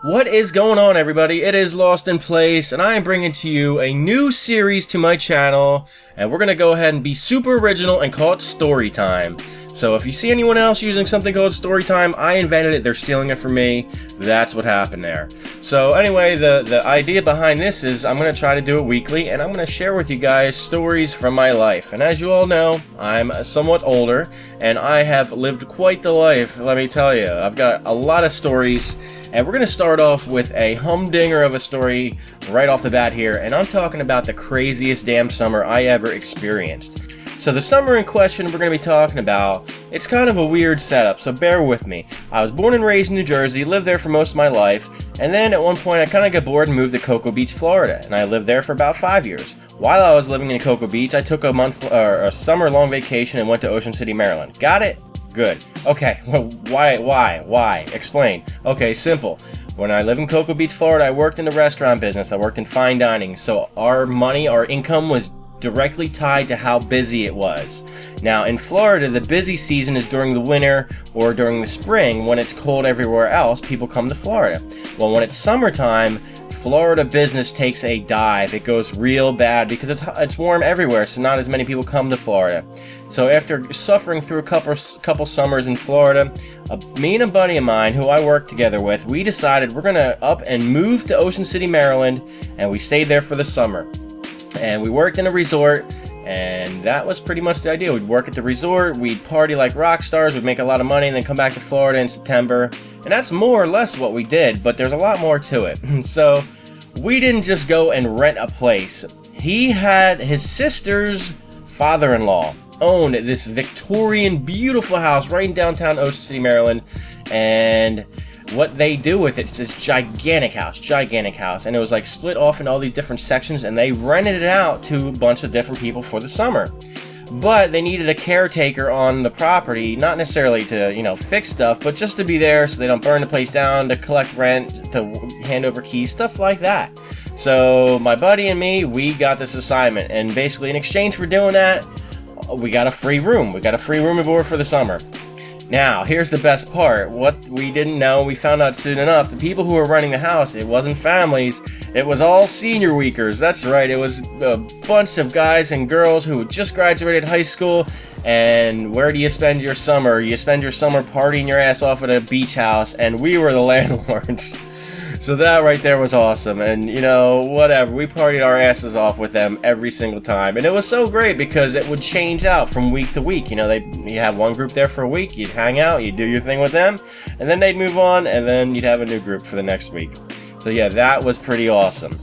What is going on, everybody? It is Lost in Place, and I am bringing to you a new series to my channel, and we're going to go ahead and be super original and call it Story Time. So if you see anyone else using something called Story Time, I invented it, they're stealing it from me. That's what happened there. So anyway, the idea behind this is I'm going to try to do it weekly, and I'm going to share with you guys stories from my life. And as you all know, I'm somewhat older, and I have lived quite the life, let me tell you. I've got a lot of stories. And we're going to start off with a humdinger of a story right off the bat here, and I'm talking about the craziest damn summer I ever experienced. So the summer in question we're going to be talking about, it's kind of a weird setup, so bear with me. I was born and raised in New Jersey, lived there for most of my life, and then at one point I kind of got bored and moved to Cocoa Beach, Florida, and I lived there for about 5 years. While I was living in Cocoa Beach, I took a summer-long vacation and went to Ocean City, Maryland. Got it? Good. Okay, well, why? Explain. Okay, simple. When I lived in Cocoa Beach, Florida, I worked in the restaurant business. I worked in fine dining, so our income was directly tied to how busy it was. Now, in Florida, the busy season is during the winter or during the spring. When it's cold everywhere else, people come to Florida. Well, when it's summertime, Florida business takes a dive. It goes real bad because it's warm everywhere, so not as many people come to Florida. So after suffering through a couple summers in Florida, me and a buddy of mine who I worked together with, we decided we're going to up and move to Ocean City, Maryland, and we stayed there for the summer. And we worked in a resort, and that was pretty much the idea. We'd work at the resort, we'd party like rock stars, we'd make a lot of money, and then come back to Florida in September. And that's more or less what we did, but there's a lot more to it. So we didn't just go and rent a place. He had his sister's father-in-law owned this Victorian, beautiful house right in downtown Ocean City, Maryland, and what they do with it's this gigantic house, and it was like split off in all these different sections, and they rented it out to a bunch of different people for the summer. But they needed a caretaker on the property, not necessarily to, fix stuff, but just to be there so they don't burn the place down, to collect rent, to hand over keys, stuff like that. So my buddy and me, we got this assignment, and basically in exchange for doing that, we got a free room. We got a free room and board for the summer. Now, here's the best part. What we didn't know, we found out soon enough, the people who were running the house, it wasn't families, it was all senior weekers. That's right, it was a bunch of guys and girls who had just graduated high school, and where do you spend your summer? You spend your summer partying your ass off at a beach house, and we were the landlords. So that right there was awesome, and whatever, we partied our asses off with them every single time, and it was so great because it would change out from week to week. You have one group there for a week, you'd hang out, you'd do your thing with them, and then they'd move on, and then you'd have a new group for the next week. So yeah, that was pretty awesome.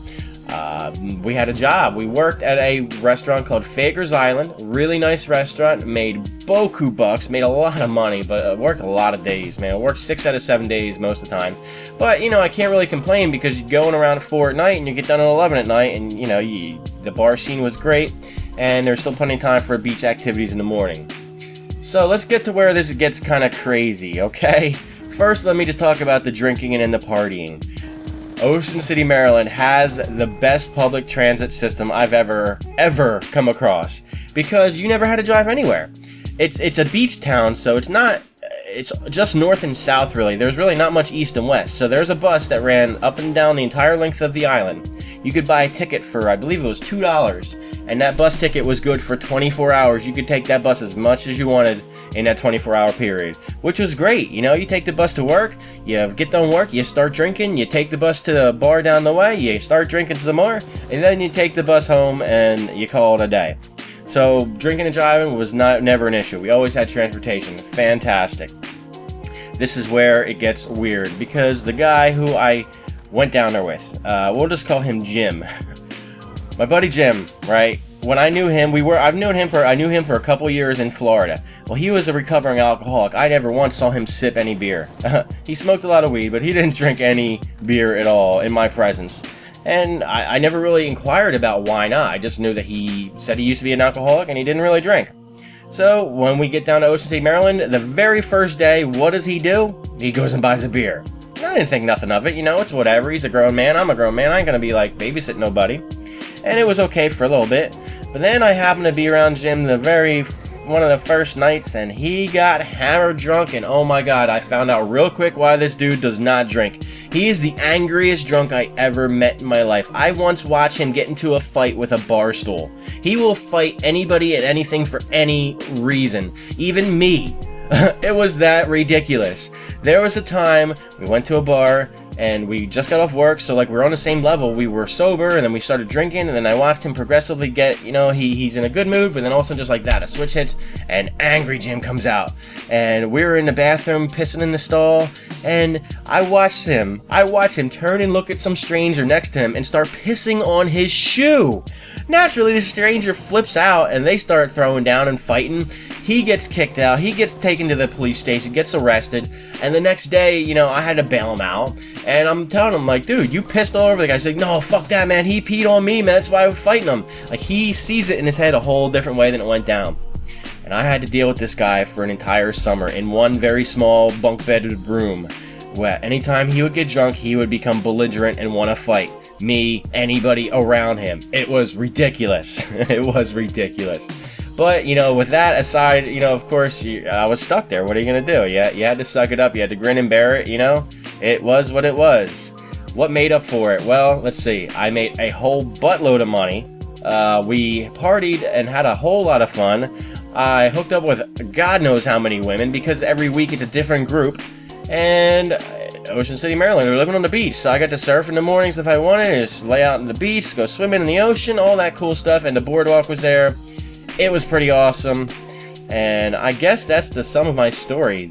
We had a job. We worked at a restaurant called Fager's Island. Really nice restaurant. Made boku bucks. Made a lot of money, but worked a lot of days, man. I worked 6 out of 7 days most of the time. But, I can't really complain because you're going around at 4 at night and you get done at 11 at night, and, the bar scene was great, and there's still plenty of time for beach activities in the morning. So let's get to where this gets kind of crazy, okay? First, let me just talk about the drinking and the partying. Ocean City, Maryland has the best public transit system I've ever come across, because you never had to drive anywhere. It's a beach town, so it's just north and south really. There's really not much east and west. So there's a bus that ran up and down the entire length of the island. You could buy a ticket for, I believe it was $2, and that bus ticket was good for 24 hours. You could take that bus as much as you wanted in that 24-hour period, which was great. You take the bus to work, you get done work, you start drinking, you take the bus to the bar down the way, you start drinking some more, and then you take the bus home and you call it a day. So drinking and driving was never an issue. We always had transportation. Fantastic. This is where it gets weird, because the guy who I went down there with, we'll just call him Jim. My buddy Jim, right? When I knew him, I knew him for a couple years in Florida. Well, he was a recovering alcoholic. I never once saw him sip any beer. He smoked a lot of weed, but he didn't drink any beer at all in my presence. And I never really inquired about why not. I just knew that he said he used to be an alcoholic and he didn't really drink. So when we get down to Ocean City, Maryland, the very first day, what does he do? He goes and buys a beer. I didn't think nothing of it, it's whatever. He's a grown man, I'm a grown man, I ain't gonna be like babysitting nobody. And it was okay for a little bit. But then I happened to be around Jim the very one of the first nights, and he got hammered drunk, and oh my god, I found out real quick why this dude does not drink. He is the angriest drunk I ever met in my life. I once watched him get into a fight with a bar stool. He will fight anybody and anything for any reason, even me. It was that ridiculous. There was a time we went to a bar and we just got off work, so like we're on the same level. We were sober, and then we started drinking, and then I watched him progressively get, you know, he's in a good mood, but then also just like that, a switch hits, and Angry Jim comes out, and we were in the bathroom pissing in the stall, and I watched him turn and look at some stranger next to him and start pissing on his shoe. Naturally, the stranger flips out, and they start throwing down and fighting. He gets kicked out, he gets taken to the police station, gets arrested, and the next day, you know, I had to bail him out, and I'm telling him, like, dude, you pissed all over the guy. He's like, no, fuck that, man, he peed on me, man, that's why I was fighting him. Like, he sees it in his head a whole different way than it went down. And I had to deal with this guy for an entire summer in one very small bunk-bedded room, where anytime he would get drunk, he would become belligerent and want to fight me, anybody around him. It was ridiculous. It was ridiculous. But, you know, with that aside, you know, of course, I was stuck there. What are you going to do? You had to suck it up. You had to grin and bear it, you know? It was what it was. What made up for it? Well, let's see. I made a whole buttload of money. We partied and had a whole lot of fun. I hooked up with God knows how many women, because every week it's a different group. And Ocean City, Maryland, we were living on the beach, so I got to surf in the mornings if I wanted, just lay out on the beach, go swimming in the ocean, all that cool stuff, and the boardwalk was there. It was pretty awesome, and I guess that's the sum of my story.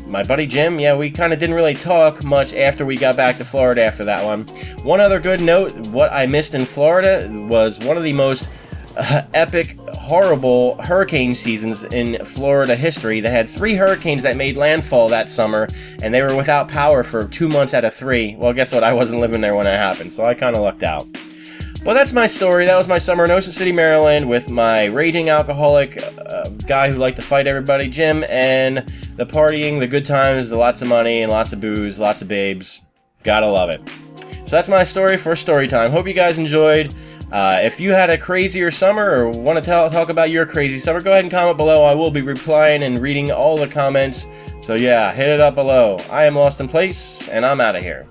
My buddy Jim, yeah, we kind of didn't really talk much after we got back to Florida after that one. One other good note, what I missed in Florida was one of the most epic, horrible hurricane seasons in Florida history. They had 3 hurricanes that made landfall that summer, and they were without power for 2 months out of 3. Well, guess what? I wasn't living there when it happened, so I kind of lucked out. But that's my story. That was my summer in Ocean City, Maryland, with my raging alcoholic guy who liked to fight everybody, Jim, and the partying, the good times, the lots of money, and lots of booze, lots of babes. Gotta love it. So that's my story for story time. Hope you guys enjoyed. If you had a crazier summer or want to talk about your crazy summer, go ahead and comment below. I will be replying and reading all the comments. So yeah, hit it up below. I am Lost in Place, and I'm out of here.